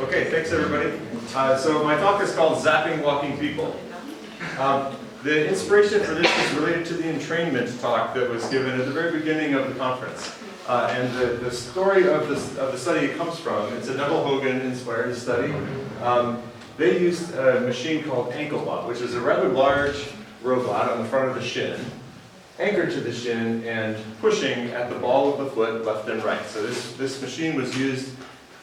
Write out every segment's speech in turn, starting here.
Okay, thanks everybody. So my talk is called Zapping Walking People. The inspiration for this is related to the entrainment talk that was given at the very beginning of the conference. And the story of the study it comes from, it's a Neville Hogan inspired study. They used a machine called AnkleBot, which is a rather large robot on the front of the shin, anchored to the shin and pushing at the ball of the foot left and right. So this machine was used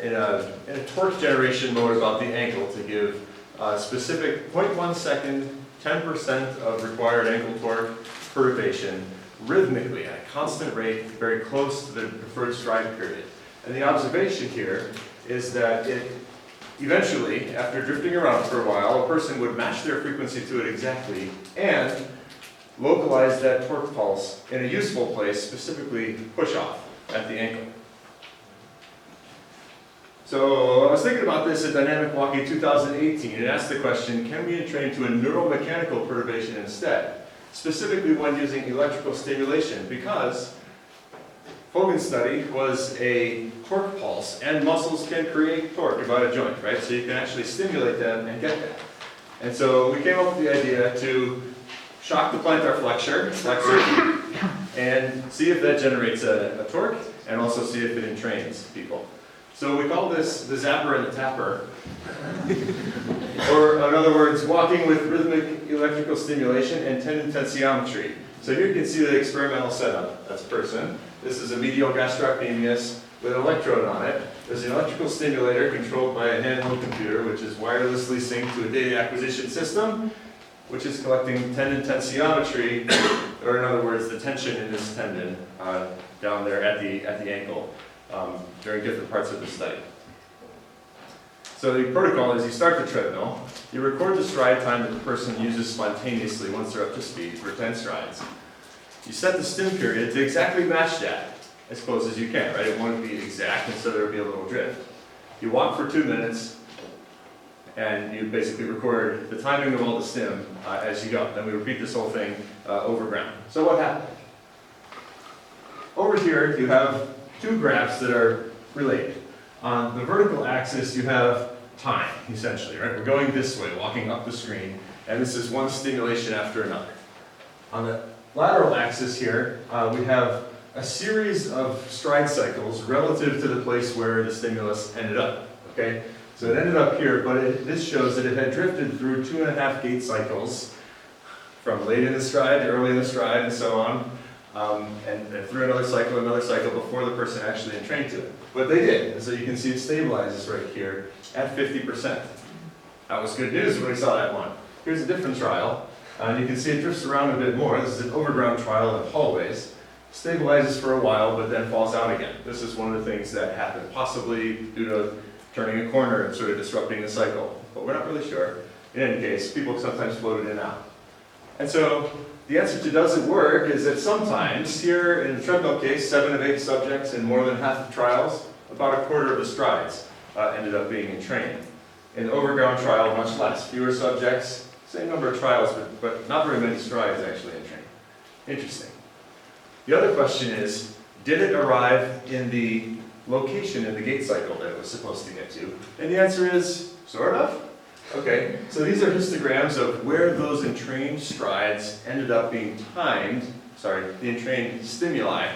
in a torque generation mode about the ankle to give specific 0.1 second, 10% of required ankle torque perturbation rhythmically at a constant rate, very close to the preferred stride period. And the observation here is that it eventually, after drifting around for a while, a person would match their frequency to it exactly and localize that torque pulse in a useful place, specifically push off at the ankle. So I was thinking about this at Dynamic Walking 2018 and asked the question, can we entrain to a neuromechanical perturbation instead? Specifically one using electrical stimulation, because Hogan's study was a torque pulse, and muscles can create torque about a joint, right? So you can actually stimulate them and get that. And so we came up with the idea to shock the plantar flexor, and see if that generates a torque, and also see if it entrains people. So we call this the zapper and the tapper, or in other words, walking with rhythmic electrical stimulation and tendon tensiometry. So here you can see the experimental setup. That's a person. This is a medial gastrocnemius with an electrode on it. There's an electrical stimulator controlled by a handheld computer, which is wirelessly synced to a data acquisition system, which is collecting tendon tensiometry, or in other words, the tension in this tendon down there at the ankle during different parts of the study. So the protocol is you start the treadmill, you record the stride time that the person uses spontaneously once they're up to speed for 10 strides. You set the stim period to exactly match that as close as you can, right? It won't be exact, and so there'll be a little drift. You walk for 2 minutes, and you basically record the timing of all the stim as you go. Then we repeat this whole thing over ground. So what happened? Over here, you have two graphs that are related. On the vertical axis, you have time, essentially, right? We're going this way, walking up the screen, and this is one stimulation after another. On the lateral axis here, we have a series of stride cycles relative to the place where the stimulus ended up, okay? So it ended up here, but this shows that it had drifted through 2.5 gait cycles from late in the stride to early in the stride and so on, and through another cycle before the person actually entrained to it. But they did, and so you can see it stabilizes right here at 50%. That was good news when we saw that one. Here's a different trial, and you can see it drifts around a bit more. This is an overground trial in hallways. Stabilizes for a while, but then falls out again. This is one of the things that happened, possibly due to turning a corner and sort of disrupting the cycle, but we're not really sure. In any case, people sometimes float it in and out. And so the answer to does it work is that sometimes, here in the treadmill case, 7 of 8 subjects in more than half the trials, about a quarter of the strides ended up being entrained. In the overground trial, much less. Fewer subjects, same number of trials, but not very many strides actually entrained. Interesting. The other question is, did it arrive in the location in the gait cycle that it was supposed to get to? And the answer is, sort of. Okay, so these are histograms of where those entrained strides ended up being timed, the entrained stimuli,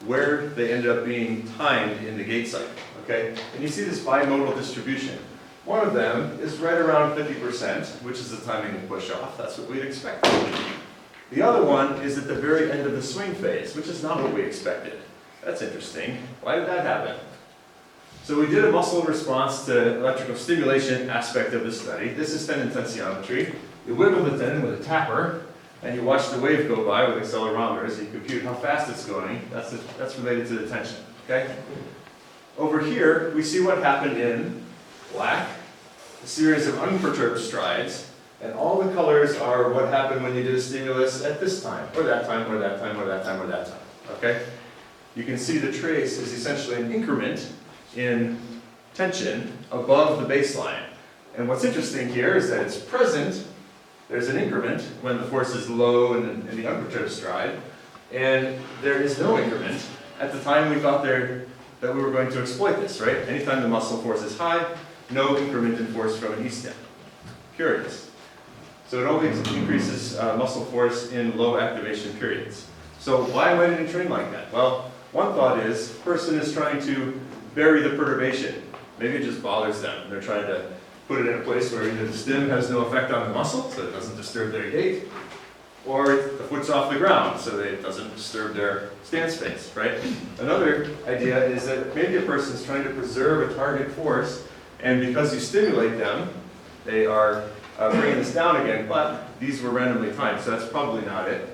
where they ended up being timed in the gait cycle, okay? And you see this bimodal distribution. One of them is right around 50%, which is the timing of push off. That's what we'd expect. The other one is at the very end of the swing phase, which is not what we expected. That's interesting. Why did that happen? So we did a muscle response to electrical stimulation aspect of the study. This is tendon tensiometry. You wiggle the tendon with a tapper, and you watch the wave go by with accelerometers. You compute how fast it's going. That's related to the tension, okay? Over here, we see what happened in black, a series of unperturbed strides, and all the colors are what happened when you did a stimulus at this time, or that time, or that time, or that time, or that time, okay? You can see the trace is essentially an increment in tension above the baseline. And what's interesting here is that it's present. There's an increment when the force is low in the unperturbed stride, and there is no increment at the time we thought that we were going to exploit this, right? Anytime the muscle force is high, no increment in force from an E-stim. Curious. So it always increases muscle force in low activation periods. So why might it train like that? Well, one thought is, the person is trying to bury the perturbation. Maybe it just bothers them, and they're trying to put it in a place where either the stim has no effect on the muscle, so it doesn't disturb their gait, or the foot's off the ground, so that it doesn't disturb their stance space, right? Another idea is that maybe a person is trying to preserve a target force, and because you stimulate them, they are bringing this down again, but these were randomly timed, so that's probably not it.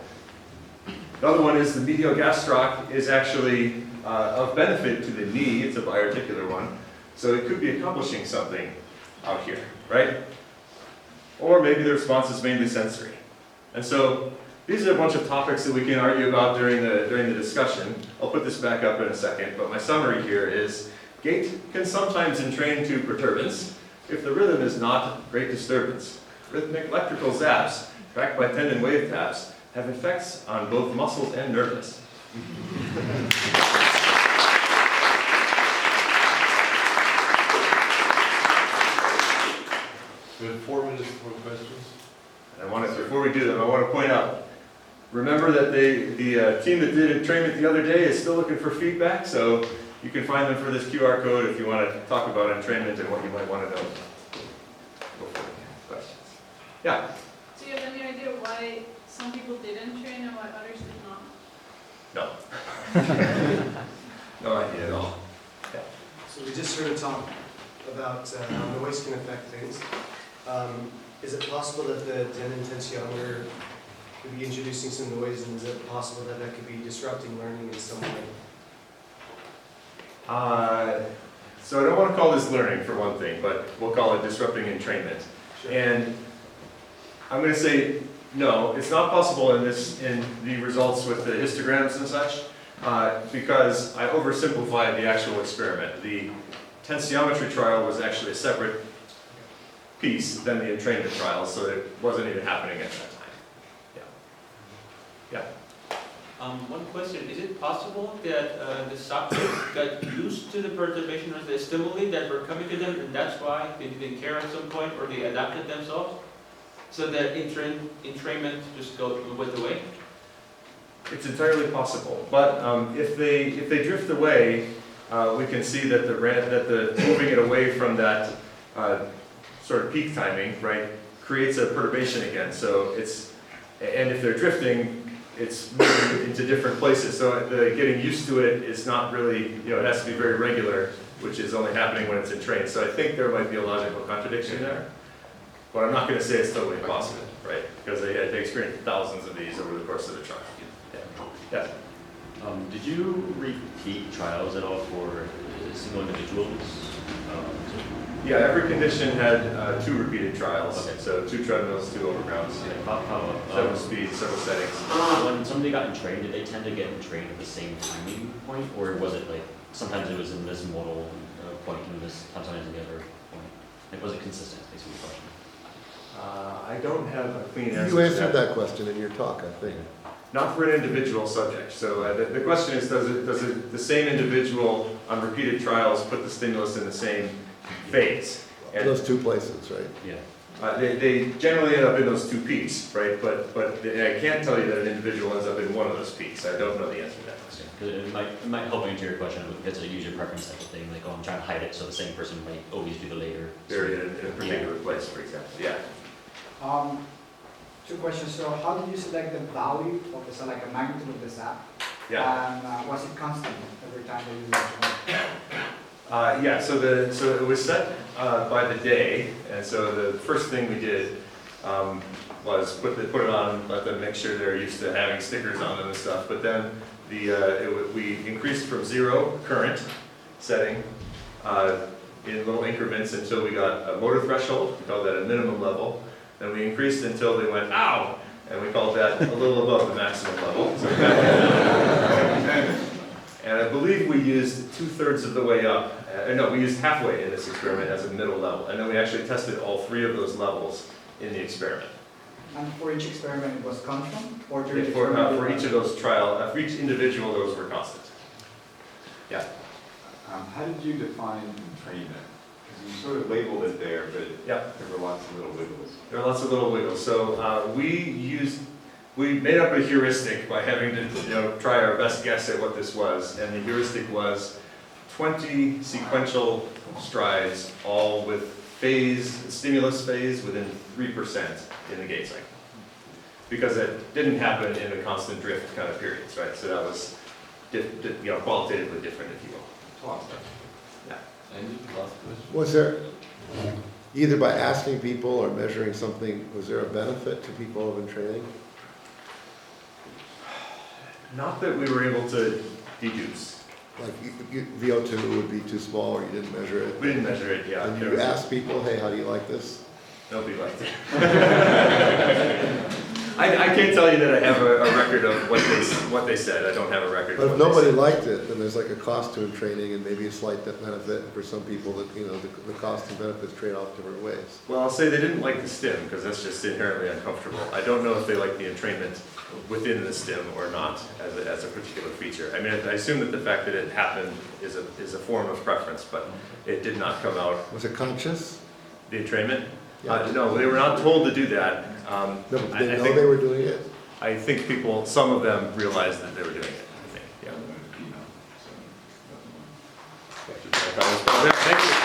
The other one is the medial gastroc is actually of benefit to the knee. It's a biarticular one, so it could be accomplishing something out here, right? Or maybe the response is mainly sensory. And so these are a bunch of topics that we can argue about during the discussion. I'll put this back up in a second, but my summary here is gait can sometimes entrain to perturbance if the rhythm is not great disturbance. Rhythmic electrical zaps, tracked by tendon wave taps, have effects on both muscles and nervous. We have 4 minutes for questions. And before we do them, I want to point out, remember that the team that did entrainment the other day is still looking for feedback, so you can find them for this QR code if you want to talk about entrainment and what you might want to know. Questions? Yeah? Do you have any idea why some people didn't train and why others did not? No. No idea at all. Yeah. So we just heard a talk about how noise can affect things. Is it possible that the tendon tensiometer could be introducing some noise, and is it possible that that could be disrupting learning in some way? So I don't want to call this learning for one thing, but we'll call it disrupting entrainment. Sure. And I'm going to say no, it's not possible in the results with the histograms and such, because I oversimplified the actual experiment. The tensiometry trial was actually a separate piece than the entrainment trial, so it wasn't even happening at that time. Yeah. Yeah. One question, is it possible that the subjects got used to the perturbation or the stimuli that were coming to them, and that's why they didn't care at some point, or they adapted themselves? So that entrainment just went away? It's entirely possible, but if they drift away, we can see that the moving it away from that sort of peak timing, right, creates a perturbation again. So and if they're drifting, it's moving into different places. So the getting used to it is not really, it has to be very regular, which is only happening when it's entrained. So I think there might be a logical contradiction there, but I'm not going to say it's totally impossible, right? Because they experienced thousands of these over the course of the trial. Yeah. Did you repeat trials at all for single individuals? Yeah, every condition had 2 repeated trials. Okay. So 2 treadmills, 2 overgrounds, How, several speeds, several settings. when somebody got entrained, did they tend to get entrained at the same timing point, or was it like sometimes it was in this modal point and this sometimes in the other point? Like, was it consistent? Basically, the question. I don't have a clean answer. You answered that question in your talk, I think. Not for an individual subject. So the question is, does the same individual on repeated trials put the stimulus in the same phase? And Those 2 places, right? Yeah. they generally end up in those 2 peaks, right? But I can't tell you that an individual ends up in one of those peaks. I don't know the answer to that question. Because it might help answer your question if it's a user preference type of thing. Like, oh, I'm trying to hide it, so the same person might always do the later. Buried in a particular place, for example. Yeah. 2 questions. So how did you select the value of the like a magnitude of the zap? Yeah. And was it constant every time that you used it? Yeah, so it was set by the day, and so the first thing we did was put it on, let them make sure they're used to having stickers on them and stuff. But then we increased from 0 current setting in little increments until we got a motor threshold. We called that a minimum level. Then we increased until they went ow, and we called that a little above the maximum level. So and I believe we used 2/3 of the way up. No, we used halfway in this experiment as a middle level. And then we actually tested all 3 of those levels in the experiment. And for each experiment, it was constant? Or during For each of those for each individual, those were constant. Yeah. How did you define entrainment? Because you sort of labeled it there, but Yep. there were lots of little wiggles. There are lots of little wiggles. So we made up a heuristic by having to, try our best guess at what this was. And the heuristic was 20 sequential strides, all with stimulus phase within 3% in the gait cycle. Because it didn't happen in the constant drift kind of periods, right? So that was, qualitatively different, if you will. Was there, either by asking people or measuring something, was there a benefit to people who have been training? Not that we were able to deduce. Like VO2 would be too small or you didn't measure it? We didn't measure it, yeah. And you asked people, hey, how do you like this? Nobody liked it. I can't tell you that I have a record of what they said. I don't have a record. But of if what they nobody said. liked it, then there's like a cost to in training and maybe a slight benefit for some people that, the cost and benefits trade off different ways. Well, I'll say they didn't like the stim because that's just inherently uncomfortable. I don't know if they like the entrainment within the stim or not as a particular feature. I mean, I assume that the fact that it happened is a form of preference, but it did not come out. Was it conscious? The entrainment? Yeah. No, they were not told to do that. No, but I did they know think- they were doing it? I think some of them realized that they were doing it, I think, yeah. Thank you.